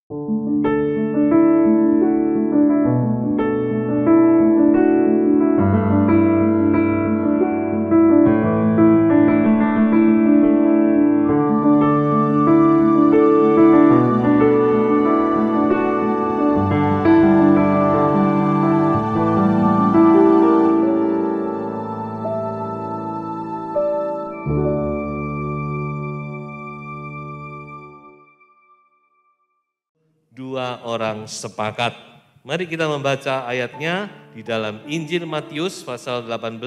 Dua orang sepakat. Mari kita membaca ayatnya di dalam Injil Matius pasal 18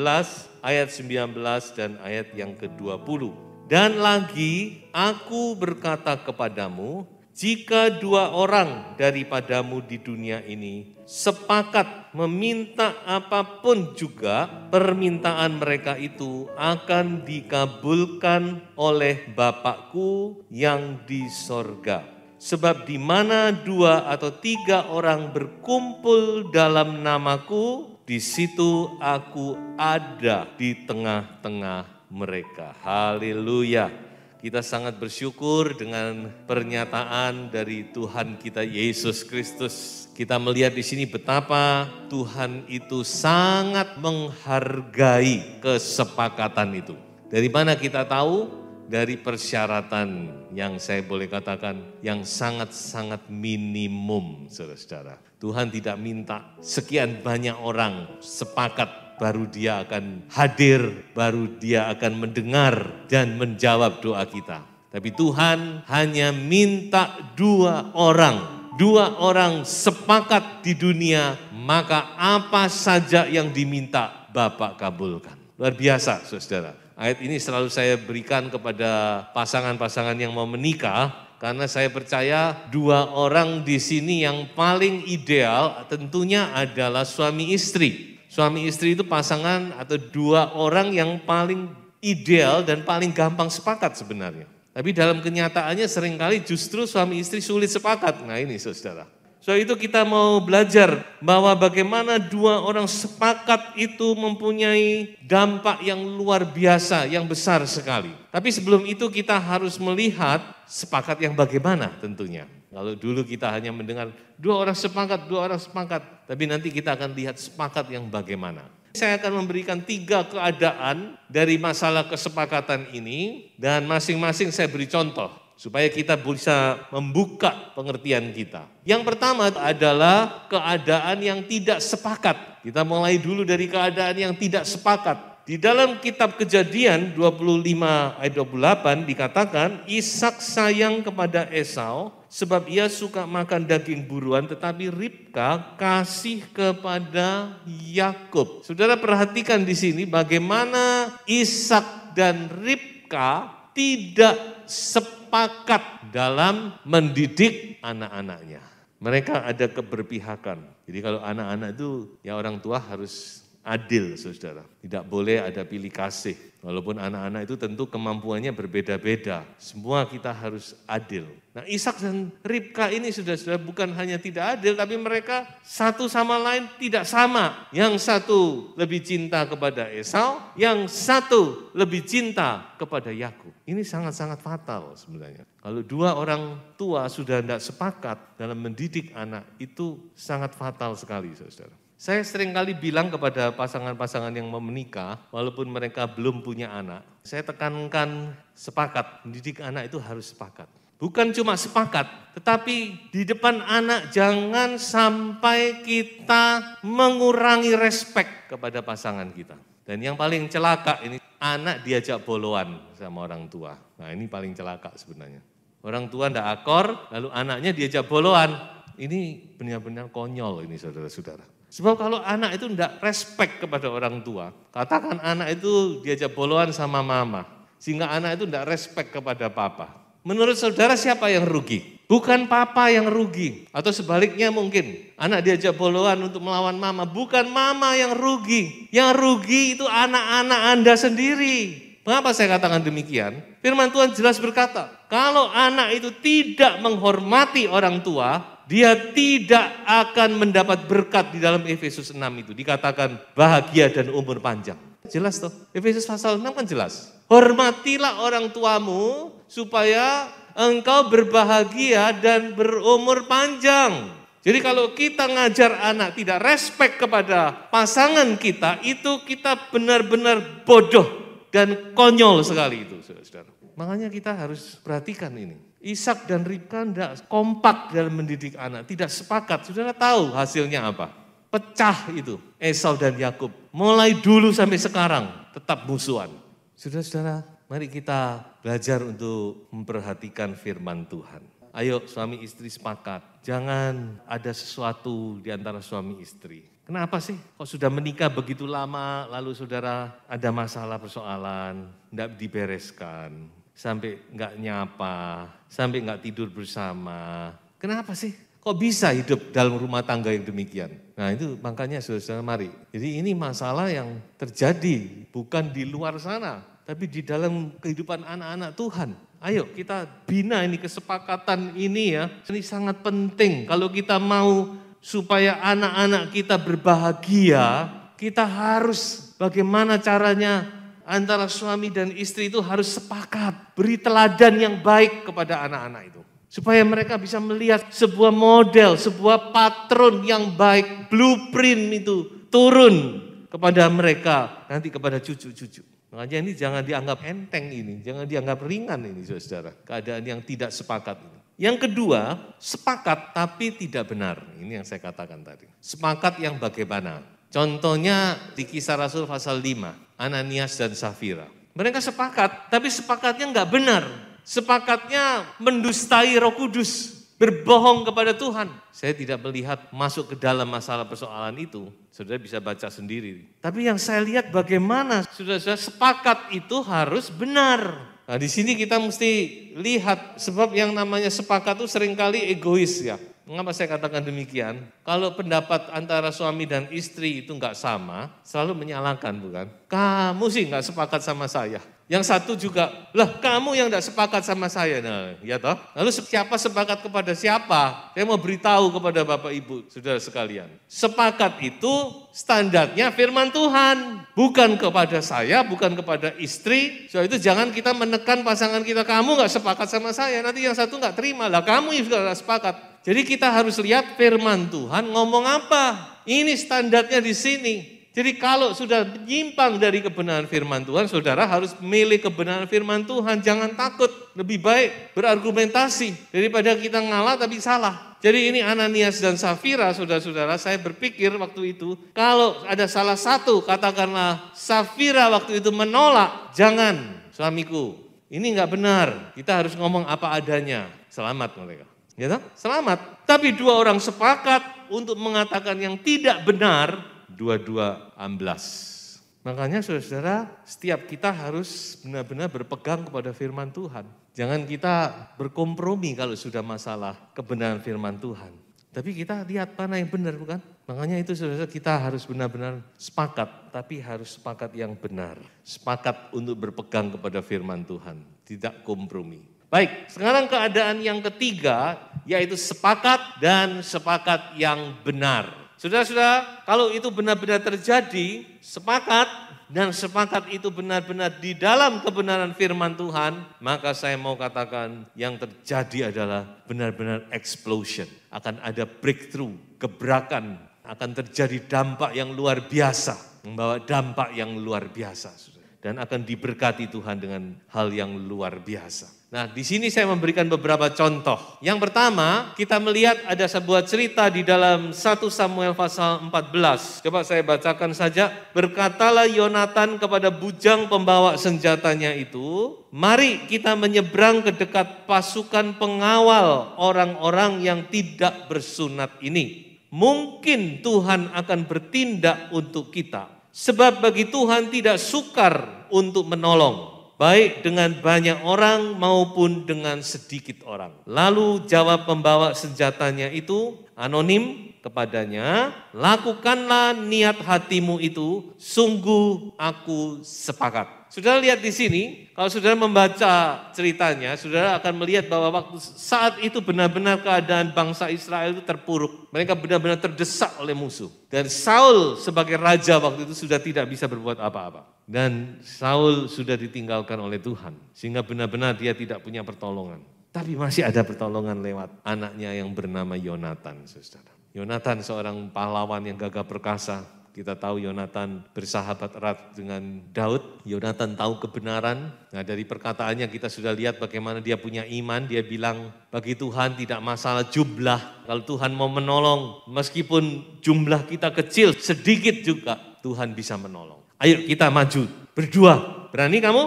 ayat 19 dan ayat yang ke-20. Dan lagi aku berkata kepadamu, jika dua orang daripadamu di dunia ini sepakat meminta apapun juga, permintaan mereka itu akan dikabulkan oleh Bapakku yang di sorga. Sebab di mana dua atau tiga orang berkumpul dalam namaku, di situ aku ada di tengah-tengah mereka. Haleluya. Kita sangat bersyukur dengan pernyataan dari Tuhan kita Yesus Kristus. Kita melihat di sini betapa Tuhan itu sangat menghargai kesepakatan itu. Dari mana kita tahu? Dari persyaratan yang saya boleh katakan yang sangat-sangat minimum, saudara-saudara. Tuhan tidak minta sekian banyak orang sepakat baru dia akan hadir, baru dia akan mendengar dan menjawab doa kita. Tapi Tuhan hanya minta dua orang sepakat di dunia, maka apa saja yang diminta Bapa kabulkan. Luar biasa, saudara. Ayat ini selalu saya berikan kepada pasangan-pasangan yang mau menikah, karena saya percaya dua orang di sini yang paling ideal tentunya adalah suami istri. Suami istri itu pasangan atau dua orang yang paling ideal dan paling gampang sepakat sebenarnya. Tapi dalam kenyataannya seringkali justru suami istri sulit sepakat. Nah ini saudara. So itu kita mau belajar bahwa bagaimana dua orang sepakat itu mempunyai dampak yang luar biasa, yang besar sekali. Tapi sebelum itu kita harus melihat sepakat yang bagaimana tentunya. Kalau dulu kita hanya mendengar dua orang sepakat, tapi nanti kita akan lihat sepakat yang bagaimana. Saya akan memberikan 3 keadaan dari masalah kesepakatan ini dan masing-masing saya beri contoh, supaya kita bisa membuka pengertian kita. Yang pertama adalah keadaan yang tidak sepakat. Kita mulai dulu dari keadaan yang tidak sepakat. Di dalam kitab Kejadian 25 ayat 28 dikatakan, Ishak sayang kepada Esau sebab ia suka makan daging buruan, tetapi Ribka kasih kepada Yakub. Saudara perhatikan di sini bagaimana Ishak dan Ribka tidak sepakat dalam mendidik anak-anaknya. Mereka ada keberpihakan. Jadi kalau anak-anak itu ya orang tua harus adil, saudara. Tidak boleh ada pilih kasih. Walaupun anak-anak itu tentu kemampuannya berbeda-beda. Semua kita harus adil. Nah Ishak dan Ribka ini sudah bukan hanya tidak adil, tapi mereka satu sama lain tidak sama. Yang satu lebih cinta kepada Esau, yang satu lebih cinta kepada Yakub. Ini sangat-sangat fatal sebenarnya. Kalau dua orang tua sudah tidak sepakat dalam mendidik anak, itu sangat fatal sekali, saudara. Saya seringkali bilang kepada pasangan-pasangan yang mau menikah, walaupun mereka belum punya anak, saya tekankan sepakat, mendidik anak itu harus sepakat. Bukan cuma sepakat, tetapi di depan anak jangan sampai kita mengurangi respek kepada pasangan kita. Dan yang paling celaka ini, anak diajak boloan sama orang tua. Nah ini paling celaka sebenarnya. Orang tua tidak akor, lalu anaknya diajak boloan. Ini benar-benar konyol ini saudara-saudara. Sebab kalau anak itu tidak respect kepada orang tua, katakan anak itu diajak boloan sama mama, sehingga anak itu tidak respect kepada papa. Menurut saudara siapa yang rugi? Bukan papa yang rugi, atau sebaliknya mungkin anak diajak boloan untuk melawan mama, bukan mama yang rugi. Yang rugi itu anak-anak Anda sendiri. Mengapa saya katakan demikian? Firman Tuhan jelas berkata, kalau anak itu tidak menghormati orang tua, dia tidak akan mendapat berkat di dalam Efesus 6 itu. Dikatakan bahagia dan umur panjang. Jelas toh? Efesus pasal 6 kan jelas. Hormatilah orang tuamu supaya engkau berbahagia dan berumur panjang. Jadi kalau kita ngajar anak tidak respect kepada pasangan kita, itu kita benar-benar bodoh dan konyol sekali itu, saudara-saudara. Makanya kita harus perhatikan ini. Ishak dan Ribka tidak kompak dalam mendidik anak, tidak sepakat. Saudara tahu hasilnya apa? Pecah itu Esau dan Yakub. Mulai dulu sampai sekarang tetap musuhan. Saudara-saudara, mari kita belajar untuk memperhatikan firman Tuhan. Ayo suami istri sepakat, jangan ada sesuatu di antara suami istri. Kenapa sih? Kok sudah menikah begitu lama, lalu saudara ada masalah persoalan, tidak dibereskan, sampai nggak nyapa, sampai nggak tidur bersama. Kenapa sih? Kok bisa hidup dalam rumah tangga yang demikian? Nah itu makanya saudara-saudara mari. Jadi ini masalah yang terjadi bukan di luar sana, tapi di dalam kehidupan anak-anak Tuhan. Ayo kita bina ini kesepakatan ini ya. Ini sangat penting kalau kita mau supaya anak-anak kita berbahagia, kita harus bagaimana caranya antara suami dan istri itu harus sepakat. Beri teladan yang baik kepada anak-anak itu. Supaya mereka bisa melihat sebuah model, sebuah patron yang baik, blueprint itu turun kepada mereka, nanti kepada cucu-cucu. Makanya ini jangan dianggap enteng ini, jangan dianggap ringan ini saudara, keadaan yang tidak sepakat ini. Yang kedua, sepakat tapi tidak benar. Ini yang saya katakan tadi. Sepakat yang bagaimana? Contohnya di Kisah Rasul pasal 5, Ananias dan Safira. Mereka sepakat, tapi sepakatnya enggak benar. Sepakatnya mendustai Roh Kudus, berbohong kepada Tuhan. Saya tidak melihat masuk ke dalam masalah persoalan itu. Saudara bisa baca sendiri. Tapi yang saya lihat bagaimana saudara-saudara sepakat itu harus benar. Nah di sini kita mesti lihat sebab yang namanya sepakat itu seringkali egois ya. Mengapa saya katakan demikian? Kalau pendapat antara suami dan istri itu enggak sama, selalu menyalahkan bukan? Kamu sih enggak sepakat sama saya. Yang satu juga, lah kamu yang enggak sepakat sama saya. Nah, ya toh? Lalu siapa sepakat kepada siapa? Saya mau beritahu kepada Bapak Ibu, saudara sekalian. Sepakat itu standarnya firman Tuhan. Bukan kepada saya, bukan kepada istri. Soal itu jangan kita menekan pasangan kita, kamu enggak sepakat sama saya. Nanti yang satu enggak terima, lah kamu yang juga enggak sepakat. Jadi kita harus lihat firman Tuhan ngomong apa. Ini standarnya di sini. Jadi kalau sudah menyimpang dari kebenaran firman Tuhan, saudara harus memilih kebenaran firman Tuhan. Jangan takut, lebih baik berargumentasi daripada kita ngalah tapi salah. Jadi ini Ananias dan Safira, saudara-saudara, saya berpikir waktu itu, kalau ada salah satu, katakanlah Safira waktu itu menolak, jangan suamiku, ini enggak benar, kita harus ngomong apa adanya, selamat mereka. Ya toh? Selamat. Tapi dua orang sepakat untuk mengatakan yang tidak benar, dua-dua amblas. Makanya saudara-saudara, setiap kita harus benar-benar berpegang kepada firman Tuhan. Jangan kita berkompromi kalau sudah masalah kebenaran firman Tuhan. Tapi kita lihat mana yang benar bukan? Makanya itu saudara-saudara kita harus benar-benar sepakat, tapi harus sepakat yang benar. Sepakat untuk berpegang kepada firman Tuhan, tidak kompromi. Baik, sekarang keadaan yang ketiga, yaitu sepakat dan sepakat yang benar. Saudara-saudara, kalau itu benar-benar terjadi, sepakat dan sepakat itu benar-benar di dalam kebenaran firman Tuhan, maka saya mau katakan yang terjadi adalah benar-benar explosion. Akan ada breakthrough, gebrakan, akan terjadi dampak yang luar biasa, membawa dampak yang luar biasa. Dan akan diberkati Tuhan dengan hal yang luar biasa. Nah, di sini saya memberikan beberapa contoh. Yang pertama, kita melihat ada sebuah cerita di dalam 1 Samuel pasal 14. Coba saya bacakan saja. Berkatalah Yonatan kepada bujang pembawa senjatanya itu, mari kita menyeberang ke dekat pasukan pengawal orang-orang yang tidak bersunat ini. Mungkin Tuhan akan bertindak untuk kita. Sebab bagi Tuhan tidak sukar untuk menolong. Baik dengan banyak orang maupun dengan sedikit orang. Lalu jawab pembawa senjatanya itu anonim kepadanya, lakukanlah niat hatimu itu, sungguh aku sepakat. Saudara lihat di sini, kalau saudara membaca ceritanya, saudara akan melihat bahwa waktu saat itu benar-benar keadaan bangsa Israel itu terpuruk. Mereka benar-benar terdesak oleh musuh. Dan Saul sebagai raja waktu itu sudah tidak bisa berbuat apa-apa. Dan Saul sudah ditinggalkan oleh Tuhan. Sehingga benar-benar dia tidak punya pertolongan. Tapi masih ada pertolongan lewat anaknya yang bernama Yonatan, saudara. Yonatan seorang pahlawan yang gagah perkasa. Kita tahu Yonatan bersahabat erat dengan Daud. Yonatan tahu kebenaran. Nah, dari perkataannya kita sudah lihat bagaimana dia punya iman. Dia bilang, bagi Tuhan tidak masalah jumlah. Kalau Tuhan mau menolong, meskipun jumlah kita kecil, sedikit juga Tuhan bisa menolong. Ayo kita maju, berdua. Berani kamu?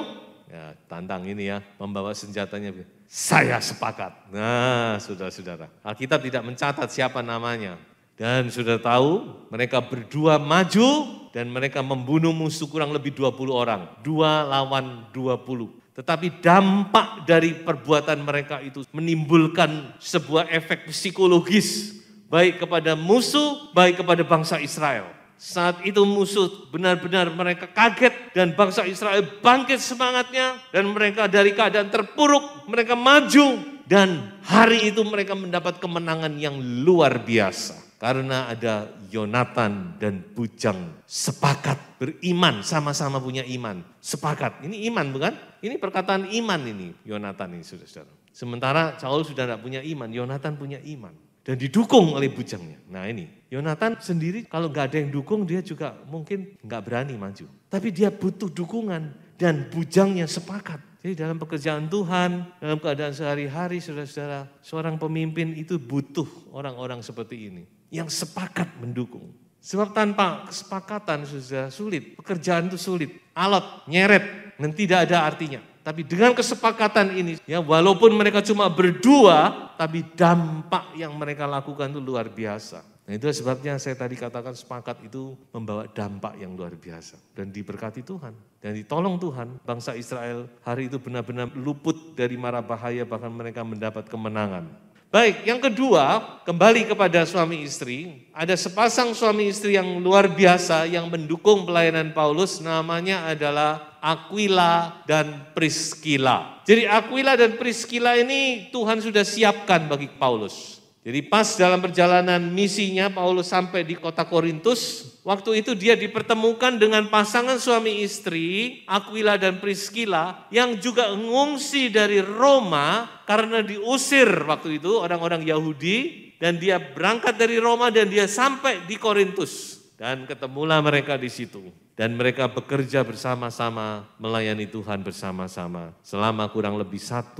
Ya, tantang ini ya, membawa senjatanya. Saya sepakat. Nah, saudara-saudara, Alkitab tidak mencatat siapa namanya. Dan sudah tahu, mereka berdua maju dan mereka membunuh musuh kurang lebih 20 orang. 2 lawan 20. Tetapi dampak dari perbuatan mereka itu menimbulkan sebuah efek psikologis. Baik kepada musuh, baik kepada bangsa Israel. Saat itu musuh benar-benar mereka kaget dan bangsa Israel bangkit semangatnya. Dan mereka dari keadaan terpuruk, mereka maju. Dan hari itu mereka mendapat kemenangan yang luar biasa. Karena ada Yonatan dan Bujang sepakat beriman, sama-sama punya iman. Sepakat, ini iman bukan? Ini perkataan iman ini, Yonatan ini saudara-saudara. Sementara Saul sudah tidak punya iman, Yonatan punya iman. Dan didukung oleh bujangnya. Nah ini, Yonatan sendiri kalau nggak ada yang dukung dia juga mungkin nggak berani maju. Tapi dia butuh dukungan dan bujangnya sepakat. Jadi dalam pekerjaan Tuhan, dalam keadaan sehari-hari saudara-saudara, seorang pemimpin itu butuh orang-orang seperti ini. Yang sepakat mendukung. Sebab tanpa kesepakatan sudah sulit, pekerjaan itu sulit, alot, nyeret, dan tidak ada artinya. Tapi dengan kesepakatan ini, ya walaupun mereka cuma berdua, tapi dampak yang mereka lakukan itu luar biasa. Nah itu sebabnya saya tadi katakan sepakat itu membawa dampak yang luar biasa. Dan diberkati Tuhan, dan ditolong Tuhan, bangsa Israel hari itu benar-benar luput dari mara bahaya, bahkan mereka mendapat kemenangan. Baik, yang kedua, kembali kepada suami istri. Ada sepasang suami istri yang luar biasa yang mendukung pelayanan Paulus, namanya adalah Aquila dan Priscilla. Jadi Aquila dan Priscilla ini Tuhan sudah siapkan bagi Paulus. Jadi pas dalam perjalanan misinya Paulus sampai di kota Korintus, waktu itu dia dipertemukan dengan pasangan suami istri, Aquila dan Priscilla, yang juga mengungsi dari Roma karena diusir waktu itu orang-orang Yahudi, dan dia berangkat dari Roma dan dia sampai di Korintus. Dan ketemulah mereka di situ. Dan mereka bekerja bersama-sama, melayani Tuhan bersama-sama selama kurang lebih 1,5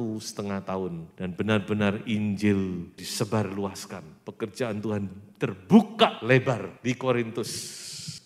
tahun. Dan benar-benar Injil disebarluaskan. Pekerjaan Tuhan terbuka lebar di Korintus.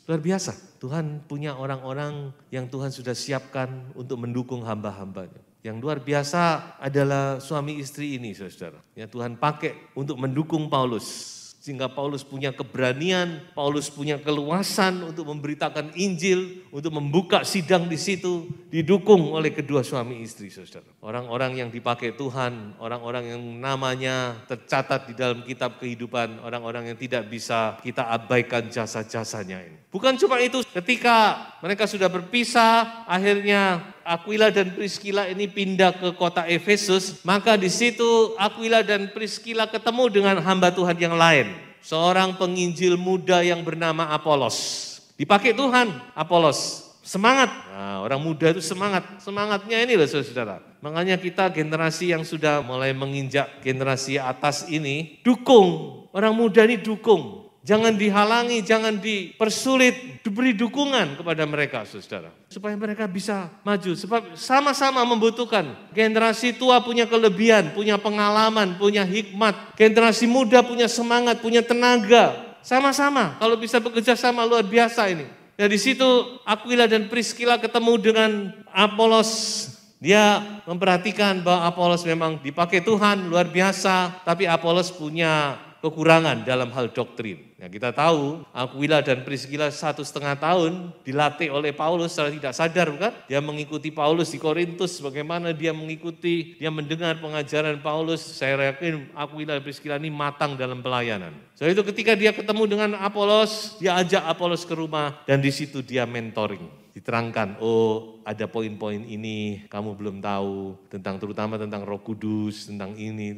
Luar biasa, Tuhan punya orang-orang yang Tuhan sudah siapkan untuk mendukung hamba-hambanya. Yang luar biasa adalah suami istri ini, saudara. Ya, Tuhan pakai untuk mendukung Paulus. Sehingga Paulus punya keberanian, Paulus punya keluasan untuk memberitakan Injil, untuk membuka sidang di situ, didukung oleh kedua suami istri, saudara. Orang-orang yang dipakai Tuhan, orang-orang yang namanya tercatat di dalam kitab kehidupan, orang-orang yang tidak bisa kita abaikan jasa-jasanya ini. Bukan cuma itu, ketika mereka sudah berpisah, akhirnya Aquila dan Priscilla ini pindah ke kota Efesus, maka di situ Aquila dan Priscilla ketemu dengan hamba Tuhan yang lain. Seorang penginjil muda yang bernama Apolos. Dipakai Tuhan, Apolos. Semangat. Nah, orang muda itu semangat. Semangatnya ini loh saudara. Makanya kita generasi yang sudah mulai menginjak generasi atas ini, dukung. Orang muda ini dukung. Jangan dihalangi, jangan dipersulit, diberi dukungan kepada mereka, saudara. Supaya mereka bisa maju, sebab sama-sama membutuhkan. Generasi tua punya kelebihan, punya pengalaman, punya hikmat. Generasi muda punya semangat, punya tenaga. Sama-sama, kalau bisa bekerja sama luar biasa ini. Dan di situ Aquila dan Priscilla ketemu dengan Apolos. Dia memperhatikan bahwa Apolos memang dipakai Tuhan luar biasa, tapi Apolos punya kekurangan dalam hal doktrin. Ya, kita tahu Aquila dan Priscilla 1,5 tahun dilatih oleh Paulus secara tidak sadar, bukan? Dia mengikuti Paulus di Korintus, bagaimana dia mengikuti, dia mendengar pengajaran Paulus. Saya yakin Aquila dan Priscilla ini matang dalam pelayanan. Setelah itu ketika dia ketemu dengan Apolos, dia ajak Apolos ke rumah dan di situ dia mentoring. Diterangkan, oh ada poin-poin ini kamu belum tahu, terutama tentang Roh Kudus, tentang ini.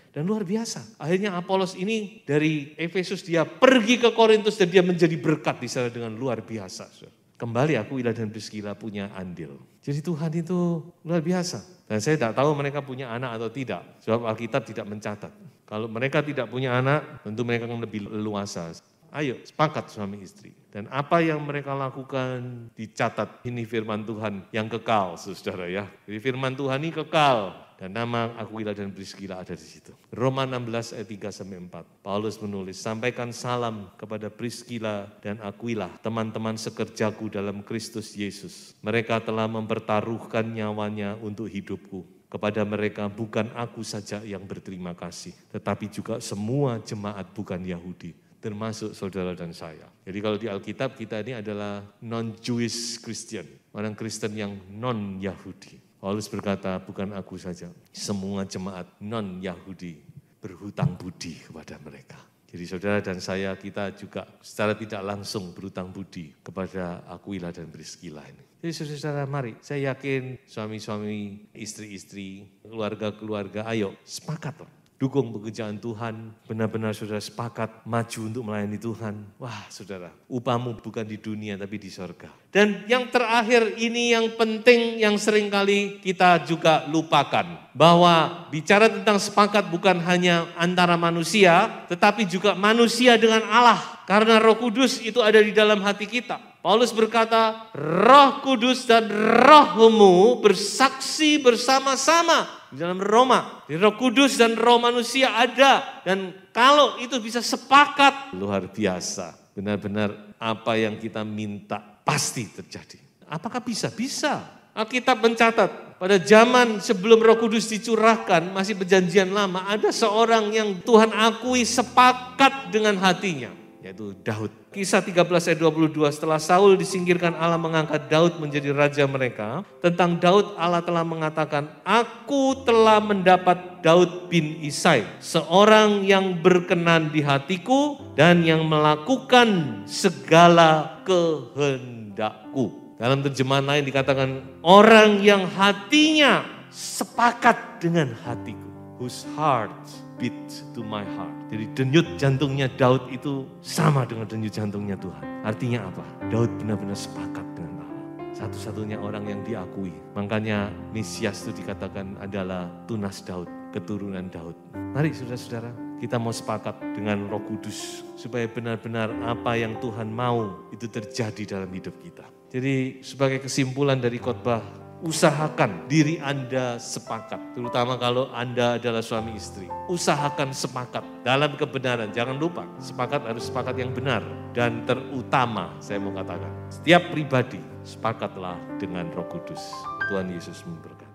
Dan luar biasa. Akhirnya Apolos ini dari Efesus dia pergi ke Korintus dan dia menjadi berkat di sana dengan luar biasa. Kembali Aquila dan Priscilla punya andil. Jadi Tuhan itu luar biasa. Dan saya tidak tahu mereka punya anak atau tidak, sebab Alkitab tidak mencatat. Kalau mereka tidak punya anak, tentu mereka akan lebih leluasa. Ayo, sepakat suami istri. Dan apa yang mereka lakukan dicatat. Ini firman Tuhan yang kekal, saudara ya. Jadi firman Tuhan ini kekal. Dan nama Aquila dan Priscilla ada di situ. Roma 16 ayat 3-4. Paulus menulis, sampaikan salam kepada Priscilla dan Aquila, teman-teman sekerjaku dalam Kristus Yesus. Mereka telah mempertaruhkan nyawanya untuk hidupku. Kepada mereka bukan aku saja yang berterima kasih, tetapi juga semua jemaat bukan Yahudi, termasuk saudara dan saya. Jadi kalau di Alkitab kita ini adalah non-Jewish Christian, orang Kristen yang non-Yahudi. Paulus berkata, bukan aku saja, semua jemaat non-Yahudi berhutang budi kepada mereka. Jadi saudara dan saya, kita juga secara tidak langsung berhutang budi kepada Aquila dan Priscilla ini. Jadi saudara, mari, saya yakin suami-suami, istri-istri, keluarga-keluarga, ayo sepakat loh. Dukung pekerjaan Tuhan, benar-benar saudara sepakat maju untuk melayani Tuhan. Wah saudara, upahmu bukan di dunia tapi di sorga. Dan yang terakhir ini yang penting yang seringkali kita juga lupakan. Bahwa bicara tentang sepakat bukan hanya antara manusia, tetapi juga manusia dengan Allah. Karena Roh Kudus itu ada di dalam hati kita. Paulus berkata, Roh Kudus dan rohmu bersaksi bersama-sama di dalam Roma. Di Roh Kudus dan roh manusia ada. Dan kalau itu bisa sepakat, luar biasa. Benar-benar apa yang kita minta pasti terjadi. Apakah bisa? Bisa. Alkitab mencatat, pada zaman sebelum Roh Kudus dicurahkan, masih perjanjian lama, ada seorang yang Tuhan akui sepakat dengan hatinya, yaitu Daud. Kisah 13 ayat 22, setelah Saul disingkirkan, Allah mengangkat Daud menjadi raja mereka. Tentang Daud, Allah telah mengatakan, aku telah mendapat Daud bin Isai, seorang yang berkenan di hatiku dan yang melakukan segala kehendakku. Dalam terjemahan lain dikatakan, orang yang hatinya sepakat dengan hatiku. Whose heart beat to my heart. Jadi denyut jantungnya Daud itu sama dengan denyut jantungnya Tuhan. Artinya apa? Daud benar-benar sepakat dengan Allah. Satu-satunya orang yang diakui. Makanya Mesias itu dikatakan adalah tunas Daud, keturunan Daud. Mari saudara-saudara, kita mau sepakat dengan Roh Kudus. Supaya benar-benar apa yang Tuhan mau itu terjadi dalam hidup kita. Jadi sebagai kesimpulan dari khotbah, usahakan diri Anda sepakat. Terutama kalau Anda adalah suami istri. Usahakan sepakat dalam kebenaran. Jangan lupa, sepakat harus sepakat yang benar. Dan terutama, saya mau katakan, setiap pribadi sepakatlah dengan Roh Kudus. Tuhan Yesus memberkati.